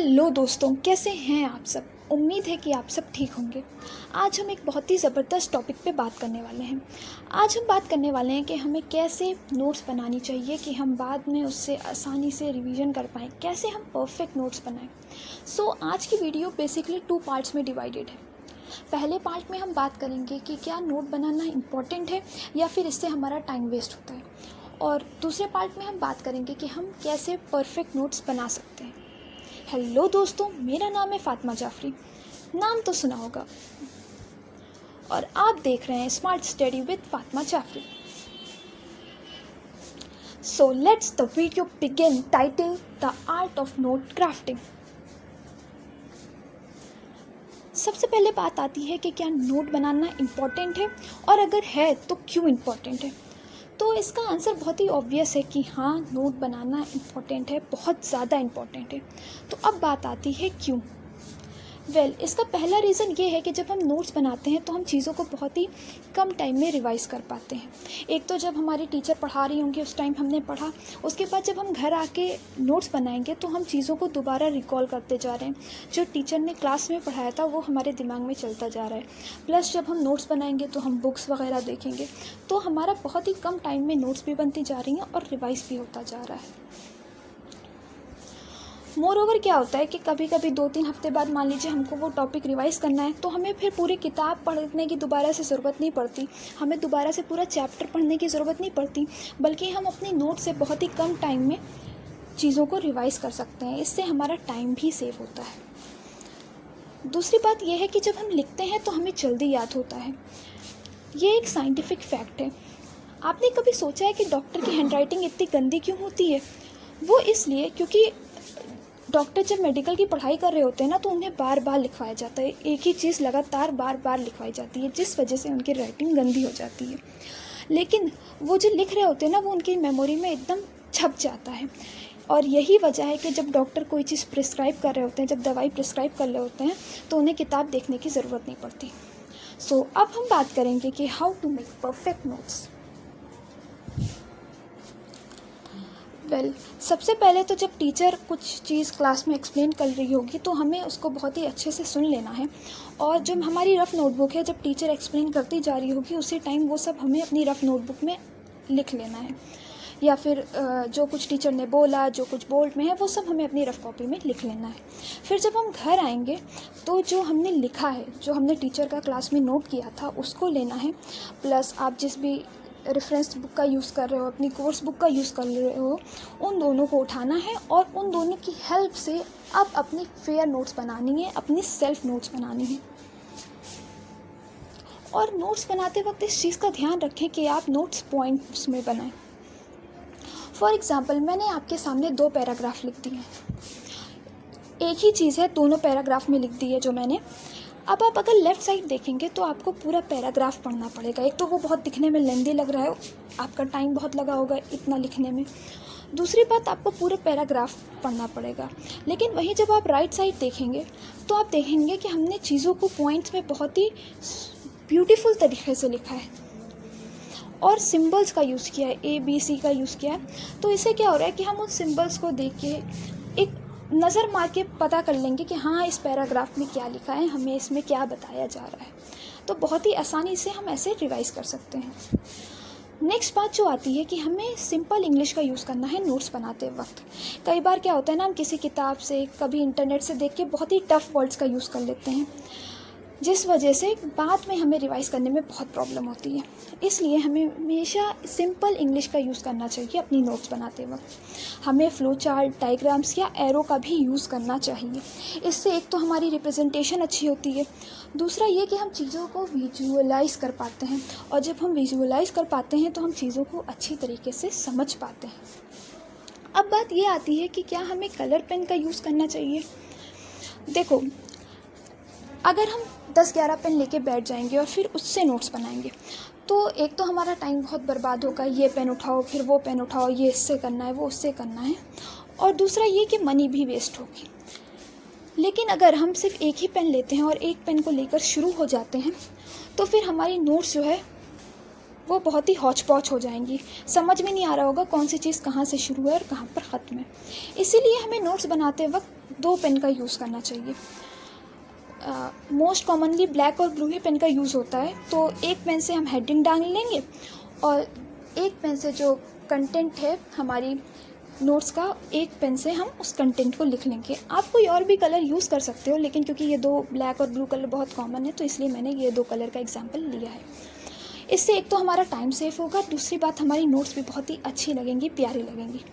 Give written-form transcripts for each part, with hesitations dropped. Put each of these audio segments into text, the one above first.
Hello दोस्तों, कैसे हैं आप सब। उम्मीद है कि आप सब ठीक होंगे। आज हम एक बहुत ही ज़बरदस्त टॉपिक पे बात करने वाले हैं। आज हम बात करने वाले हैं कि हमें कैसे नोट्स बनानी चाहिए कि हम बाद में उससे आसानी से रिवीजन कर पाएँ, कैसे हम परफेक्ट नोट्स बनाएं। आज की वीडियो बेसिकली 2 पार्ट्स में डिवाइडेड है। पहले पार्ट में हम बात करेंगे कि क्या नोट बनाना इम्पॉर्टेंट है या फिर इससे हमारा टाइम वेस्ट होता है, और दूसरे पार्ट में हम बात करेंगे कि हम कैसे परफेक्ट नोट्स बना सकते हैं। हेलो दोस्तों, मेरा नाम है फातिमा जाफरी, नाम तो सुना होगा, और आप देख रहे हैं smart study with Fatima Jafri. So let's the video begin. Title: the art of note crafting. सबसे पहले बात आती है कि क्या नोट बनाना इम्पॉर्टेंट है, और अगर है तो क्यों इम्पॉर्टेंट है। तो इसका आंसर बहुत ही ऑब्वियस है कि हाँ, नोट बनाना इम्पॉर्टेंट है, बहुत ज़्यादा इम्पॉर्टेंट है। तो अब बात आती है क्यों। इसका पहला रीज़न ये है कि जब हम नोट्स बनाते हैं तो हम चीज़ों को बहुत ही कम टाइम में रिवाइज़ कर पाते हैं। एक तो जब हमारी टीचर पढ़ा रही होंगी उस टाइम हमने पढ़ा, उसके बाद जब हम घर आके नोट्स बनाएंगे तो हम चीज़ों को दोबारा रिकॉल करते जा रहे हैं। जो टीचर ने क्लास में पढ़ाया था वो हमारे दिमाग में चलता जा रहा है। प्लस जब हम नोट्स बनाएंगे तो हम बुक्स वगैरह देखेंगे, तो हमारा बहुत ही कम टाइम में नोट्स भी बनती जा रही हैं और रिवाइज़ भी होता जा रहा है। मोर ओवर क्या होता है कि कभी कभी 2-3 हफ्ते बाद मान लीजिए हमको वो टॉपिक रिवाइज़ करना है, तो हमें फिर पूरी किताब पढ़ने की दोबारा से ज़रूरत नहीं पड़ती, हमें दोबारा से पूरा चैप्टर पढ़ने की ज़रूरत नहीं पड़ती, बल्कि हम अपनी नोट से बहुत ही कम टाइम में चीज़ों को रिवाइज़ कर सकते हैं। इससे हमारा टाइम भी सेव होता है। दूसरी बात यह है कि जब हम लिखते हैं तो हमें जल्दी याद होता है। ये एक साइंटिफिक फैक्ट है। आपने कभी सोचा है कि डॉक्टर की हैंडराइटिंग इतनी गंदी क्यों होती है? वो इसलिए क्योंकि डॉक्टर जब मेडिकल की पढ़ाई कर रहे होते हैं ना, तो उन्हें बार बार लिखवाया जाता है, एक ही चीज़ लगातार बार बार लिखवाई जाती है, जिस वजह से उनकी राइटिंग गंदी हो जाती है। लेकिन वो जो लिख रहे होते हैं ना, वो उनकी मेमोरी में एकदम छप जाता है। और यही वजह है कि जब डॉक्टर कोई चीज़ प्रिस्क्राइब कर रहे होते हैं, जब दवाई प्रिस्क्राइब कर रहे होते हैं, तो उन्हें किताब देखने की ज़रूरत नहीं पड़ती। अब हम बात करेंगे कि how to make perfect notes. सबसे पहले तो जब टीचर कुछ चीज़ क्लास में एक्सप्लेन कर रही होगी तो हमें उसको बहुत ही अच्छे से सुन लेना है, और जब हमारी रफ़ नोटबुक है, जब टीचर एक्सप्लेन करती जा रही होगी उसी टाइम वो सब हमें अपनी रफ़ नोटबुक में लिख लेना है, या फिर जो कुछ टीचर ने बोला, जो कुछ बोर्ड में है, वो सब हमें अपनी रफ़ कॉपी में लिख लेना है। फिर जब हम घर आएंगे तो जो हमने लिखा है, जो हमने टीचर का क्लास में नोट किया था, उसको लेना है। प्लस आप जिस भी रेफरेंस बुक का यूज़ कर रहे हो, अपनी कोर्स बुक का यूज़ कर रहे हो, उन दोनों को उठाना है और उन दोनों की हेल्प से आप अपनी फेयर नोट्स बनानी है, अपनी सेल्फ नोट्स बनानी है। और नोट्स बनाते वक्त इस चीज़ का ध्यान रखें कि आप नोट्स पॉइंट्स में बनाएं। फॉर एग्ज़ाम्पल, मैंने आपके सामने 2 पैराग्राफ लिख दिए हैं। एक ही चीज़ है, दोनों पैराग्राफ में लिख दी है जो मैंने। अब आप अगर लेफ़्ट साइड देखेंगे तो आपको पूरा पैराग्राफ पढ़ना पड़ेगा। एक तो वो बहुत दिखने में लेंदी लग रहा है, आपका टाइम बहुत लगा होगा इतना लिखने में। दूसरी बात, आपको पूरा पैराग्राफ पढ़ना पड़ेगा। लेकिन वहीं जब आप राइट साइड देखेंगे तो आप देखेंगे कि हमने चीज़ों को पॉइंट्स में बहुत ही ब्यूटीफुल तरीके से लिखा है और सिंबल्स का यूज़ किया है, ABC का यूज़ किया है। तो इससे क्या हो रहा है कि हम उन सिंबल्स को देख के एक नज़र मार के पता कर लेंगे कि हाँ, इस पैराग्राफ में क्या लिखा है, हमें इसमें क्या बताया जा रहा है। तो बहुत ही आसानी से हम ऐसे रिवाइज़ कर सकते हैं। नेक्स्ट बात जो आती है कि हमें सिंपल इंग्लिश का यूज़ करना है नोट्स बनाते वक्त। कई बार क्या होता है ना, हम किसी किताब से, कभी इंटरनेट से देख के बहुत ही टफ़ वर्ड्स का यूज़ कर लेते हैं, जिस वजह से बाद में हमें रिवाइज़ करने में बहुत प्रॉब्लम होती है। इसलिए हमें हमेशा सिंपल इंग्लिश का यूज़ करना चाहिए अपनी नोट्स बनाते वक्त। हमें फ्लो चार्ट, डायग्राम्स या एरो का भी यूज़ करना चाहिए। इससे एक तो हमारी रिप्रेजेंटेशन अच्छी होती है, दूसरा ये कि हम चीज़ों को विजुअलाइज़ कर पाते हैं, और जब हम विजुअलाइज़ कर पाते हैं तो हम चीज़ों को अच्छी तरीके से समझ पाते हैं। अब बात ये आती है कि क्या हमें कलर पेन का यूज़ करना चाहिए। देखो, अगर हम 10-11 पेन लेके बैठ जाएंगे और फिर उससे नोट्स बनाएंगे तो एक तो हमारा टाइम बहुत बर्बाद होगा, ये पेन उठाओ, फिर वो पेन उठाओ, ये इससे करना है, वो उससे करना है, और दूसरा ये कि मनी भी वेस्ट होगी। लेकिन अगर हम सिर्फ एक ही पेन लेते हैं और एक पेन को लेकर शुरू हो जाते हैं तो फिर हमारी नोट्स जो है वो बहुत ही हौच पौच हो जाएंगी, समझ में नहीं आ रहा होगा कौन सी चीज़ कहाँ से शुरू है और कहाँ पर ख़त्म है। इसीलिए हमें नोट्स बनाते वक्त 2 पेन का यूज़ करना चाहिए। मोस्ट कॉमनली ब्लैक और ब्लू ही पेन का यूज़ होता है। तो एक पेन से हम हेडिंग डाल लेंगे और एक पेन से जो कंटेंट है हमारी नोट्स का, एक पेन से हम उस कंटेंट को लिख लेंगे। आप कोई और भी कलर यूज़ कर सकते हो, लेकिन क्योंकि ये 2 ब्लैक और ब्लू कलर बहुत कॉमन है तो इसलिए मैंने ये 2 कलर का एग्जाम्पल लिया है। इससे एक तो हमारा टाइम सेव होगा, दूसरी बात हमारी नोट्स भी बहुत ही अच्छी लगेंगी, प्यारी लगेंगी।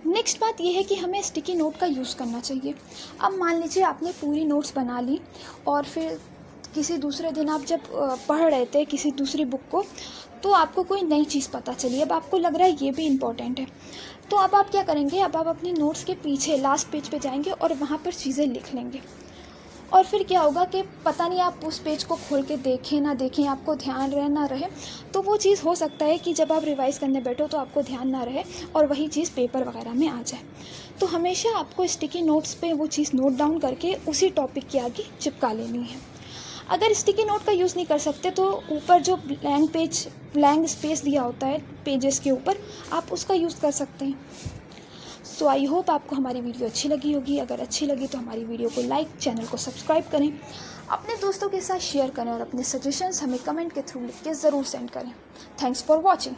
नेक्स्ट बात यह है कि हमें स्टिकी नोट का यूज़ करना चाहिए। अब मान लीजिए आपने पूरी नोट्स बना ली और फिर किसी दूसरे दिन आप जब पढ़ रहे थे किसी दूसरी बुक को, तो आपको कोई नई चीज़ पता चली। अब आपको लग रहा है ये भी इम्पॉर्टेंट है, तो अब आप क्या करेंगे, अब आप अपनी नोट्स के पीछे लास्ट पेज पे जाएंगे और वहाँ पर चीज़ें लिख लेंगे। और फिर क्या होगा कि पता नहीं आप उस पेज को खोल के देखें ना देखें, आपको ध्यान रहे ना रहे, तो वो चीज़ हो सकता है कि जब आप रिवाइज़ करने बैठो तो आपको ध्यान ना रहे और वही चीज़ पेपर वगैरह में आ जाए। तो हमेशा आपको स्टिकी नोट्स पे वो चीज़ नोट डाउन करके उसी टॉपिक के आगे चिपका लेनी है। अगर स्टिकी नोट का यूज़ नहीं कर सकते तो ऊपर जो ब्लैंक स्पेस दिया होता है पेजेस के ऊपर, आप उसका यूज़ कर सकते हैं। सो आई होप आपको हमारी वीडियो अच्छी लगी होगी। अगर अच्छी लगी तो हमारी वीडियो को लाइक, चैनल को सब्सक्राइब करें, अपने दोस्तों के साथ शेयर करें और अपने सजेशंस हमें कमेंट के थ्रू लिख के ज़रूर सेंड करें। Thanks for watching.